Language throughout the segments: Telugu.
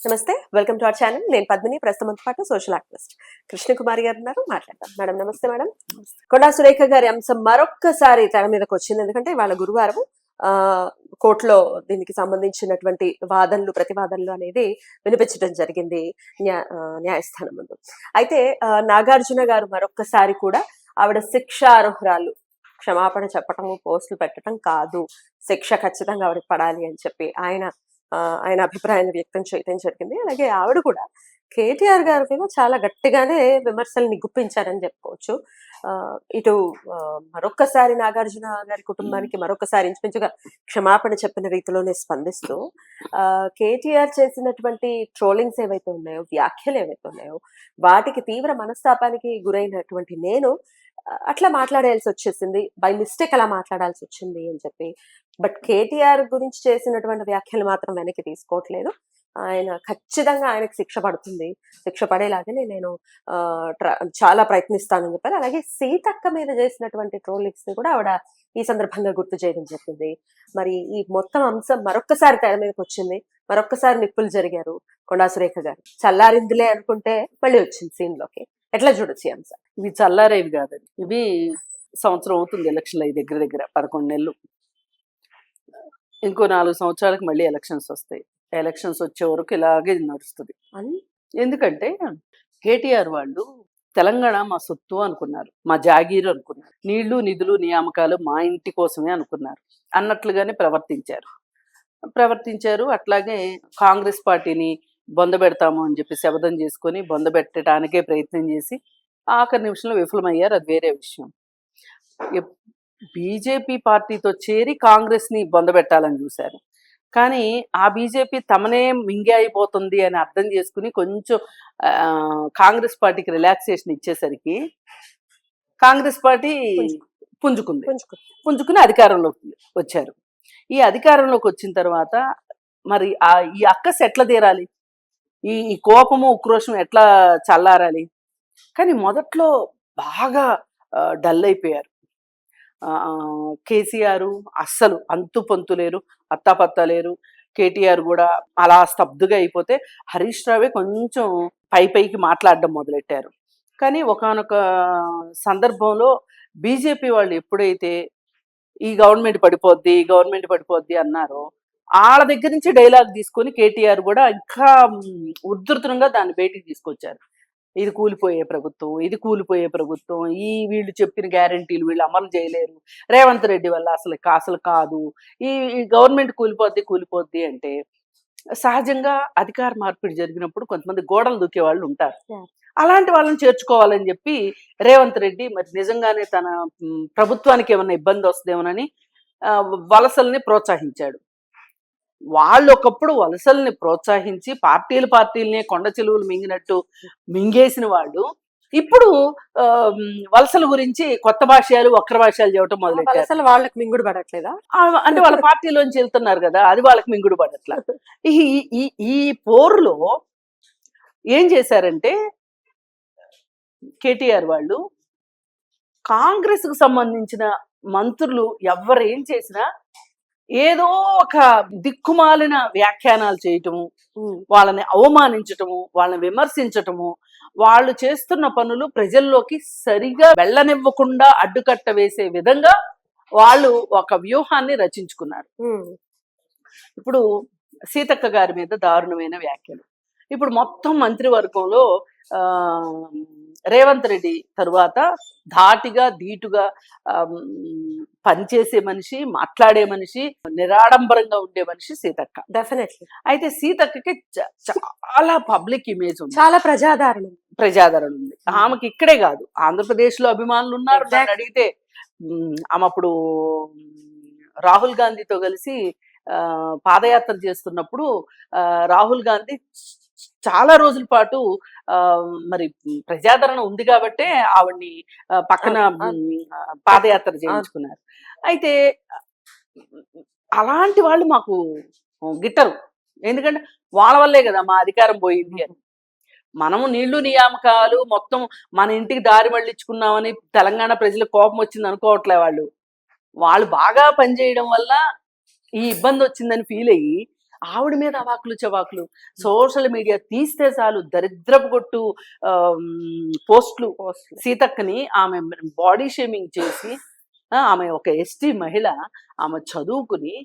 నమస్తే, వెల్కమ్ టు అవర్ ఛానల్. నేను పద్మిని, ప్రస్తుతంతో పాటు సోషల్ యాక్టివిస్ట్ కృష్ణకుమారి గారు ఉన్నారు. మాట్లాడతాం. మేడం నమస్తే. మేడం, కొండా సురేఖ గారి అంశం మరొక్కసారి తెర మీదకి వచ్చింది. ఎందుకంటే వాళ్ళ గురువారం కోర్టులో దీనికి సంబంధించినటువంటి వాదనలు ప్రతివాదనలు అనేది వినిపించడం జరిగింది న్యాయస్థానం ముందు. అయితే నాగార్జున గారు మరొక్కసారి కూడా ఆవిడ శిక్షార్హురాలు, క్షమాపణ చెప్పటము, పోస్టులు పెట్టడం కాదు, శిక్ష ఖచ్చితంగా ఆవిడకి పడాలి అని చెప్పి ఆయన అభిప్రాయాన్ని వ్యక్తం చేయడం జరిగింది. అలాగే ఆవిడ కూడా కేటీఆర్ గారి మీద చాలా గట్టిగానే విమర్శల్ని గుప్పించారని చెప్పుకోవచ్చు. ఇటు మరొక్కసారి నాగార్జున గారి కుటుంబానికి మరొకసారి ఇంచుమించుగా క్షమాపణ చెప్పిన రీతిలోనే స్పందిస్తూ కేటీఆర్ చేసినటువంటి ట్రోలింగ్స్ ఏవైతే ఉన్నాయో, వ్యాఖ్యలు ఏవైతే ఉన్నాయో, వాటికి తీవ్ర మనస్తాపానికి గురైనటువంటి నేను అట్లా మాట్లాడాల్సి వచ్చేసింది, బై మిస్టేక్ అలా మాట్లాడాల్సి వచ్చింది అని చెప్పి. బట్ కేటీఆర్ గురించి చేసినటువంటి వ్యాఖ్యలు మాత్రం వెనక్కి తీసుకోవట్లేదు. ఆయన ఖచ్చితంగా ఆయనకు శిక్ష పడుతుంది, శిక్ష పడేలాగానే నేను చాలా ప్రయత్నిస్తానని చెప్పారు. అలాగే సీతక్క మీద చేసినటువంటి ట్రోలింగ్స్ ని కూడా ఆవిడ ఈ సందర్భంగా గుర్తు చేయడం జరిగింది. మరి ఈ మొత్తం అంశం మరొక్కసారి తెర మీదకి వచ్చింది, మరొక్కసారి నిప్పులు జరిగారు. కొండా సురేఖ గారు చల్లారిందిలే అనుకుంటే మళ్ళీ వచ్చింది సీన్ లోకి. ఎట్లా చూడొచ్చు ఈ అంశం? ఇవి చల్లారేవి కాదండి, ఇవి సంవత్సరం అవుతుంది ఎలక్షన్లు అయ్యి దగ్గర 11 నెలలు. ఇంకో 4 సంవత్సరాలకు మళ్ళీ ఎలక్షన్స్ వస్తాయి. ఎలక్షన్స్ వచ్చే వరకు ఇలాగే నడుస్తుంది. ఎందుకంటే కేటీఆర్ వాళ్ళు తెలంగాణ మా సొత్తు అనుకున్నారు, మా జాగీరు అనుకున్నారు, నీళ్లు నిధులు నియామకాలు మా ఇంటి కోసమే అనుకున్నారు అన్నట్లుగానే ప్రవర్తించారు. అట్లాగే కాంగ్రెస్ పార్టీని బొందబెడతాము అని చెప్పి శపథం చేసుకొని బొందబెట్టడానికే ప్రయత్నం చేసి ఆఖరి నిమిషంలో విఫలమయ్యారు. అది వేరే విషయం. బీజేపీ పార్టీతో చేరి కాంగ్రెస్ ని బొందబెట్టాలని చూశారు. కానీ ఆ బీజేపీ తమనే మింగే అయిపోతుంది అని అర్థం చేసుకుని కొంచెం కాంగ్రెస్ పార్టీకి రిలాక్సేషన్ ఇచ్చేసరికి కాంగ్రెస్ పార్టీ పుంజుకుని అధికారంలోకి వచ్చారు. ఈ అధికారంలోకి వచ్చిన తర్వాత మరి ఈ అక్కస్ ఎట్లా తీరాలి, ఈ కోపము ఉక్రోషం ఎట్లా చల్లారాలి? కానీ మొదట్లో బాగా డల్ అయిపోయారు. కేసీఆర్ అస్సలు అంతు పొంతు లేరు, అత్తాపత్తా లేరు. కేటీఆర్ కూడా అలా స్తబ్దుగా అయిపోతే హరీష్ రావే కొంచెం పైకి మాట్లాడడం మొదలెట్టారు. కానీ ఒకానొక సందర్భంలో బీజేపీ వాళ్ళు ఎప్పుడైతే ఈ గవర్నమెంట్ పడిపోద్ది అన్నారో, వాళ్ళ దగ్గర నుంచి డైలాగ్ తీసుకొని కేటీఆర్ కూడా ఇంకా ఉధృతంగా దాన్ని బయటికి తీసుకొచ్చారు. ఇది కూలిపోయే ప్రభుత్వం, ఈ వీళ్ళు చెప్పిన గ్యారంటీలు వీళ్ళు అమలు చేయలేరు, రేవంత్ రెడ్డి వల్ల అసలు కాదు, ఈ గవర్నమెంట్ కూలిపోద్ది అంటే సహజంగా అధికార మార్పిడి జరిగినప్పుడు కొంతమంది గోడలు దూకే వాళ్ళు ఉంటారు. అలాంటి వాళ్ళని చేర్చుకోవాలని చెప్పి రేవంత్ రెడ్డి మరి నిజంగానే తన ప్రభుత్వానికి ఏమన్నా ఇబ్బంది వస్తుందేమోనని వలసల్ని ప్రోత్సహించాడు. వాళ్ళు ఒకప్పుడు వలసల్ని ప్రోత్సహించి పార్టీలనే కొండ చెలువులు మింగినట్టు మింగేసిన వాళ్ళు ఇప్పుడు వలసల గురించి కొత్త భాషలు వక్ర భాషలు చెప్పడం మొదలెట్టారు. వాళ్ళకి మింగుడు పడట్లేదా అంటే వాళ్ళ పార్టీలోంచి వెళ్తున్నారు కదా, అది వాళ్ళకి మింగుడు పడట్లా. ఈ పోరులో ఏం చేశారంటే కేటీఆర్ వాళ్ళు కాంగ్రెస్ కు సంబంధించిన మంత్రులు ఎవరేం చేసినా ఏదో ఒక దిక్కుమాలిన వ్యాఖ్యానాలు చేయటము, వాళ్ళని అవమానించటము, వాళ్ళని విమర్శించటము, వాళ్ళు చేస్తున్న పనులు ప్రజల్లోకి సరిగా వెళ్ళనివ్వకుండా అడ్డుకట్ట వేసే విధంగా వాళ్ళు ఒక వ్యూహాన్ని రచించుకున్నారు. ఇప్పుడు సీతక్క గారి మీద దారుణమైన వ్యాఖ్యలు. ఇప్పుడు మొత్తం మంత్రివర్గంలో రేవంత్ రెడ్డి తరువాత ధాటిగా ధీటుగా పనిచేసే మనిషి, మాట్లాడే మనిషి, నిరాడంబరంగా ఉండే మనిషి సీతక్క. డెఫినెట్లీ. అయితే సీతక్కకి చాలా పబ్లిక్ ఇమేజ్ ఉంది, చాలా ప్రజాదరణ ఉంది. ఆమెకి ఇక్కడే కాదు, ఆంధ్రప్రదేశ్ లో అభిమానులు ఉన్నారు. దాన్ని అడిగితే ఆమె అప్పుడు రాహుల్ గాంధీతో కలిసి పాదయాత్ర చేస్తున్నప్పుడు రాహుల్ గాంధీ చాలా రోజుల పాటు మరి ప్రజాదరణ ఉంది కాబట్టే ఆవిడ్ని పక్కన పాదయాత్ర చేయించుకున్నారు. అయితే అలాంటి వాళ్ళు మాకు గిట్టరు, ఎందుకంటే వాళ్ళ వల్లే కదా మా అధికారం పోయింది అని. మనము నీళ్లు నియామకాలు మొత్తం మన ఇంటికి దారి మళ్ళించుకున్నామని తెలంగాణ ప్రజలకు కోపం వచ్చింది అనుకోవట్లే. వాళ్ళు బాగా పనిచేయడం వల్ల ఈ ఇబ్బంది వచ్చిందని ఫీల్ అయ్యి ఆవిడ మీద అవాకులు చవాకులు. సోషల్ మీడియా తీస్తే చాలు దరిద్రపు కొట్టు పోస్టులు. సీతక్కని ఆమె బాడీ షేమింగ్ చేసి, ఆమె ఒక ఎస్టీ మహిళ, ఆమె చదువుకుని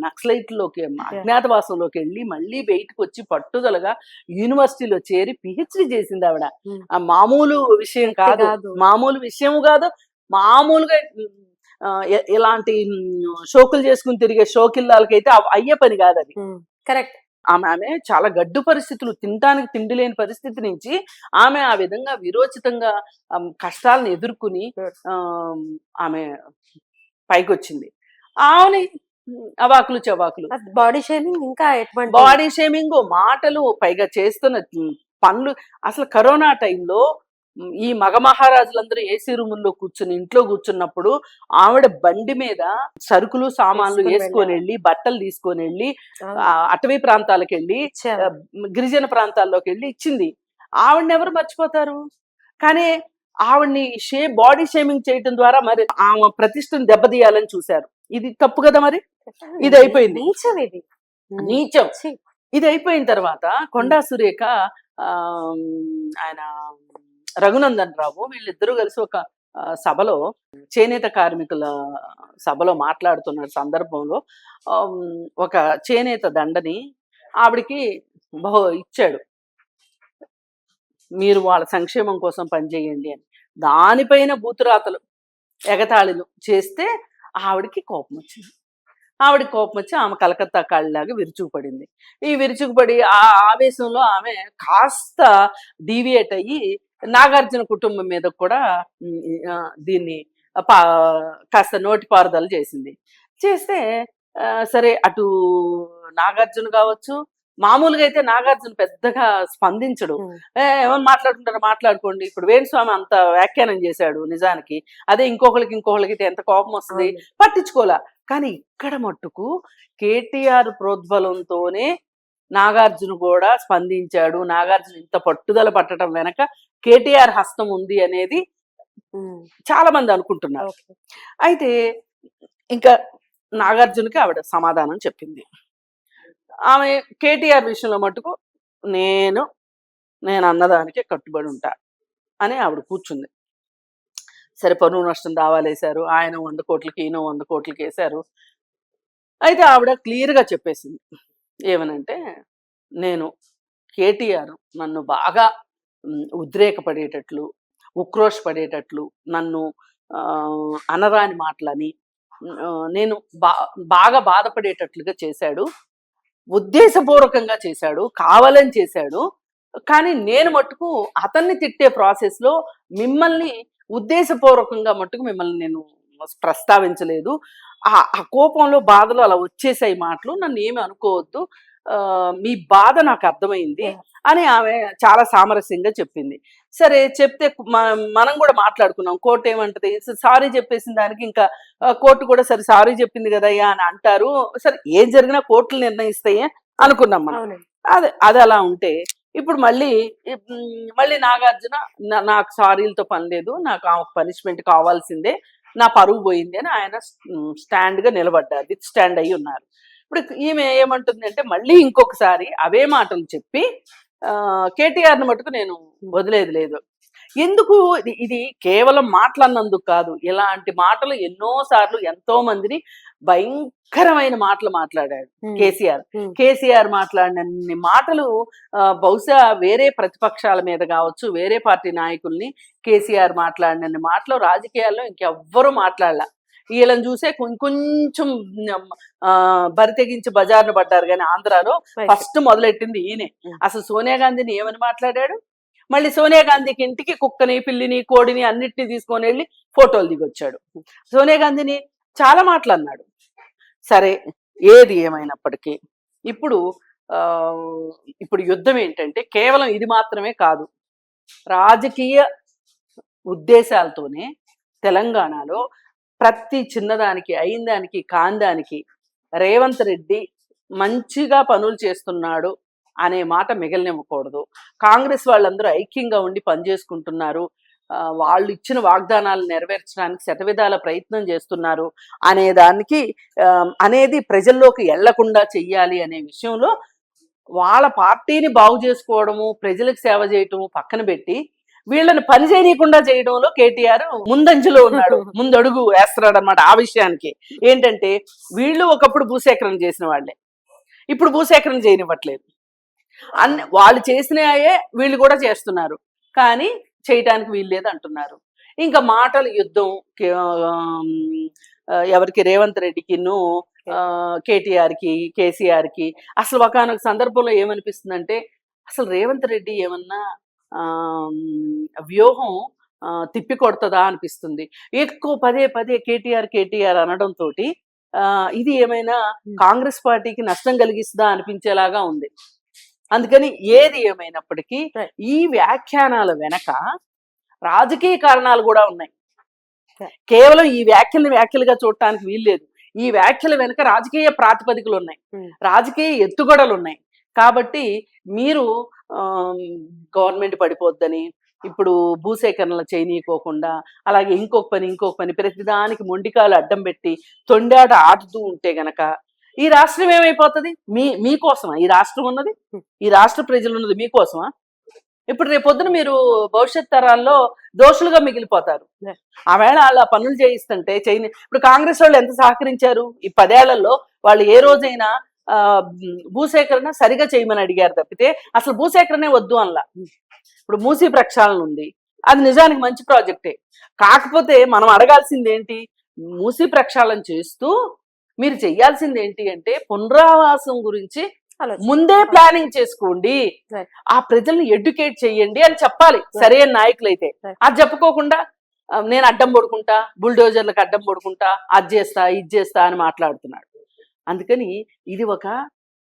నక్సలైట్లోకి అజ్ఞాతవాసంలోకి వెళ్ళి మళ్ళీ బయటకు వచ్చి పట్టుదలగా యూనివర్సిటీలో చేరి పిహెచ్డి చేసింది ఆవిడ. ఆ మామూలు విషయం కాదు, మామూలు విషయం కాదు. మామూలుగా ఇలాంటి షోకులు చేసుకుని తిరిగే షోకిల్లాలకైతే అయ్యే పని కాదు అది. కరెక్ట్. ఆమె చాలా గడ్డు పరిస్థితులు, తినటానికి తిండి లేని పరిస్థితి నుంచి ఆమె ఆ విధంగా విరోచితంగా కష్టాలను ఎదుర్కొని ఆమె పైకి వచ్చింది. ఆమెని అవాకులు చవాకులు, బాడీ షేమింగ్, ఇంకా ఎటువంటి బాడీ షేమింగ్, మాటలు, పైగా చేస్తున్న పనులు. అసలు కరోనా టైంలో ఈ మగ మహారాజులందరూ ఏసీ రూముల్లో కూర్చుని ఇంట్లో కూర్చున్నప్పుడు ఆవిడ బండి మీద సరుకులు సామాన్లు వేసుకొని వెళ్ళి, బట్టలు తీసుకొని వెళ్ళి అటవీ ప్రాంతాలకు వెళ్ళి, గిరిజన ప్రాంతాల్లోకి వెళ్ళి ఇచ్చింది. ఆవిడని ఎవరు మర్చిపోతారు? కానీ ఆవిడ్ని బాడీ షేమింగ్ చేయటం ద్వారా మరి ఆమె ప్రతిష్టను దెబ్బతీయాలని చూశారు. ఇది తప్పు కదా. మరి ఇది అయిపోయింది, నీచం. ఇది అయిపోయిన తర్వాత కొండా సురేఖ, ఆయన రఘునందన్ రావు, వీళ్ళిద్దరూ కలిసి ఒక సభలో, చేనేత కార్మికుల సభలో మాట్లాడుతున్న సందర్భంలో ఒక చేనేత దండని ఆవిడికి ఇచ్చాడు, మీరు వాళ్ళ సంక్షేమం కోసం పనిచేయండి అని. దానిపైన బూతురాతలు, ఎగతాళిలు చేస్తే ఆవిడికి కోపం వచ్చింది. ఆవిడకి కోపం వచ్చి ఆమె కలకత్తా కాళ్ళలాగా విరుచుకుపడింది. ఈ విరుచుకుపడి ఆ ఆవేశంలో ఆమె కాస్త డీవియేట్ అయ్యి నాగార్జున కుటుంబం మీద కూడా దీన్ని కాస్త నోటిపారుదల చేసింది. చేస్తే సరే, అటు నాగార్జున కావచ్చు, మామూలుగా అయితే నాగార్జున పెద్దగా స్పందించడు. ఏమని మాట్లాడుకుంటారో మాట్లాడుకోండి. ఇప్పుడు వేణుస్వామి అంత వ్యాఖ్యానం చేశాడు నిజానికి, అదే ఇంకొకరికి ఎంత కోపం వస్తుంది, పట్టించుకోలే. కానీ ఇక్కడ మట్టుకు కేటీఆర్ ప్రోద్బలంతోనే నాగార్జున కూడా స్పందించాడు. నాగార్జున ఇంత పట్టుదల పట్టడం వెనక కేటీఆర్ హస్తం ఉంది అనేది చాలా మంది అనుకుంటున్నారు. అయితే ఇంకా నాగార్జునకి ఆవిడ సమాధానం చెప్పింది. ఆమె కేటీఆర్ విషయంలో మటుకు నేను అన్నదానికే కట్టుబడి ఉంటా అని ఆవిడ కూర్చుంది. సరే, పన్ను నష్టం దావాలేశారు, ఆయన 100 కోట్లకి ఈయన 100 కోట్లకి వేశారు. అయితే ఆవిడ క్లియర్గా చెప్పేసింది ఏమనంటే, నేను కేటీఆర్ నన్ను బాగా ఉద్రేకపడేటట్లు, ఉక్రోషపడేటట్లు, నన్ను అనరాని మాటలని, నేను బాగా బాధపడేటట్లుగా చేశాడు. ఉద్దేశపూర్వకంగా చేశాడు, కావాలని చేశాడు. కానీ నేను మట్టుకు అతన్ని తిట్టే ప్రాసెస్లో మిమ్మల్ని ఉద్దేశపూర్వకంగా మట్టుకు మిమ్మల్ని నేను ప్రస్తావించలేదు. ఆ కోపంలో, బాధలో అలా వచ్చేసాయి మాటలు, నన్ను ఏమి అనుకోవద్దు, మీ బాధ నాకు అర్థమైంది అని ఆమె చాలా సామరస్యంగా చెప్పింది. సరే, చెప్తే మనం కూడా మాట్లాడుకున్నాం. కోర్టు ఏమంటది, సారీ చెప్పేసిన దానికి ఇంకా కోర్టు కూడా సరే సారీ చెప్పింది కదయ్యా అని అంటారు. సరే, ఏం జరిగినా కోర్టులు నిర్ణయిస్తాయి అనుకున్నాం మనం. అది అలా ఉంటే ఇప్పుడు మళ్ళీ నాగార్జున నాకు సారీలతో పని లేదు, నాకు ఆ పనిష్మెంట్ కావాల్సిందే, నా పరువు పోయింది అని ఆయన స్టాండ్గా నిలబడ్డారు, విత్ స్టాండ్ అయ్యి ఉన్నారు. ఇప్పుడు ఈమె ఏమంటుంది అంటే, మళ్ళీ ఇంకొకసారి అవే మాటలు చెప్పి కేటీఆర్ని మటుకు నేను వదిలేది లేదు. ఎందుకు ఇది కేవలం మాటలన్నందుకు కాదు, ఇలాంటి మాటలు ఎన్నోసార్లు ఎంతో మందిని భయంకరమైన మాటలు మాట్లాడాడు కేసీఆర్ మాట్లాడినన్ని మాటలు బహుశా వేరే ప్రతిపక్షాల మీద కావచ్చు, వేరే పార్టీ నాయకుల్ని కేసీఆర్ మాట్లాడినన్ని మాటలు రాజకీయాల్లో ఇంకెవ్వరూ మాట్లాడలా. వీళ్ళని చూసే కొంచెం బరి తెగించి బజార్ను పడ్డారు. కానీ ఆంధ్రాలో ఫస్ట్ మొదలెట్టింది ఈయనే. అసలు సోనియా గాంధీని ఏమని మాట్లాడాడు? మళ్ళీ సోనియా గాంధీకి ఇంటికి కుక్కని, పిల్లిని, కోడిని అన్నిటిని తీసుకొని వెళ్ళి ఫోటోలు దిగొచ్చాడు. సోనియా గాంధీని చాలా మాటలు అన్నాడు. సరే, ఏది ఏమైనప్పటికీ ఇప్పుడు యుద్ధం ఏంటంటే కేవలం ఇది మాత్రమే కాదు, రాజకీయ ఉద్దేశాలతోనే తెలంగాణలో ప్రతి చిన్నదానికి, అయిందానికి, కాందానికి రేవంత్ రెడ్డి మంచిగా పనులు చేస్తున్నాడు అనే మాట మిగలనివ్వకూడదు. కాంగ్రెస్ వాళ్ళందరూ ఐక్యంగా ఉండి పనిచేసుకుంటున్నారు, వాళ్ళు ఇచ్చిన వాగ్దానాలు నెరవేర్చడానికి శతవిధాల ప్రయత్నం చేస్తున్నారు అనే దానికి అనేది ప్రజల్లోకి వెళ్లకుండా చెయ్యాలి అనే విషయంలో వాళ్ళ పార్టీని బాగు చేసుకోవడము, ప్రజలకు సేవ చేయటము పక్కన పెట్టి వీళ్ళని పని చేయకుండా చేయడంలో కేటీఆర్ ముందంజలో ఉన్నాడు, ముందడుగు వేస్తున్నాడు అనమాట. ఆ విషయానికి ఏంటంటే వీళ్ళు ఒకప్పుడు భూసేకరణ చేసిన వాళ్ళే, ఇప్పుడు భూసేకరణ చేయనివ్వట్లేదు. వాళ్ళు చేసినాయే వీళ్ళు కూడా చేస్తున్నారు, కానీ చేయటానికి వీలు లేదు అంటున్నారు. ఇంకా మాటల యుద్ధం ఎవరికి, రేవంత్ రెడ్డికిను కేటీఆర్కి, కేసీఆర్కి. అసలు ఒకానొక సందర్భంలో ఏమనిపిస్తుందంటే అసలు రేవంత్ రెడ్డి ఏమన్నా వ్యూహం తిప్పి కొడుతుందా అనిపిస్తుంది. ఎక్కువ పదే పదే కేటీఆర్ అనడంతో ఇది ఏమైనా కాంగ్రెస్ పార్టీకి నష్టం కలిగిస్తుందా అనిపించేలాగా ఉంది. అందుకని ఏది ఏమైనప్పటికీ ఈ వ్యాఖ్యానాల వెనక రాజకీయ కారణాలు కూడా ఉన్నాయి. కేవలం ఈ వ్యాఖ్యలుగా చూడటానికి వీల్లేదు. ఈ వ్యాఖ్యల వెనుక రాజకీయ ప్రాతిపదికలు ఉన్నాయి, రాజకీయ ఎత్తుగడలు ఉన్నాయి. కాబట్టి మీరు గవర్నమెంట్ పడిపోద్దని ఇప్పుడు భూసేకరణలు చేయనీయకోకుండా, అలాగే ఇంకొక పని ప్రతిదానికి మొండికాలు అడ్డం పెట్టి తొండాట ఆడుతూ ఉంటే గనక ఈ రాష్ట్రం ఏమైపోతుంది? మీకోసమా ఈ రాష్ట్రం ఉన్నది? ఈ రాష్ట్ర ప్రజలు ఉన్నది మీకోసమా? ఇప్పుడు రేపొద్దున మీరు భవిష్యత్ తరాల్లో దోషులుగా మిగిలిపోతారు. ఆవేళ వాళ్ళ పనులు చేయిస్తుంటే ఇప్పుడు కాంగ్రెస్ వాళ్ళు ఎంత సహకరించారు ఈ 10 ఏళ్లలో? వాళ్ళు ఏ రోజైనా భూసేకరణ సరిగా చేయమని అడిగారు తప్పితే అసలు భూసేకరణే వద్దు అనలా. ఇప్పుడు మూసీ ప్రక్షాళన ఉంది, అది నిజానికి మంచి ప్రాజెక్టే. కాకపోతే మనం అడగాల్సింది ఏంటి? మూసీ ప్రక్షాళన చేస్తూ మీరు చెయ్యాల్సింది ఏంటి అంటే పునరావాసం గురించి ముందే ప్లానింగ్ చేసుకోండి, ఆ ప్రజల్ని ఎడ్యుకేట్ చెయ్యండి అని చెప్పాలి సరైన నాయకులైతే. అది చెప్పుకోకుండా నేను అడ్డం పడుకుంటా, బుల్డోజర్లకు అడ్డం పడుకుంటా, అది చేస్తా ఇది చేస్తా అని మాట్లాడుతున్నాడు. అందుకని ఇది ఒక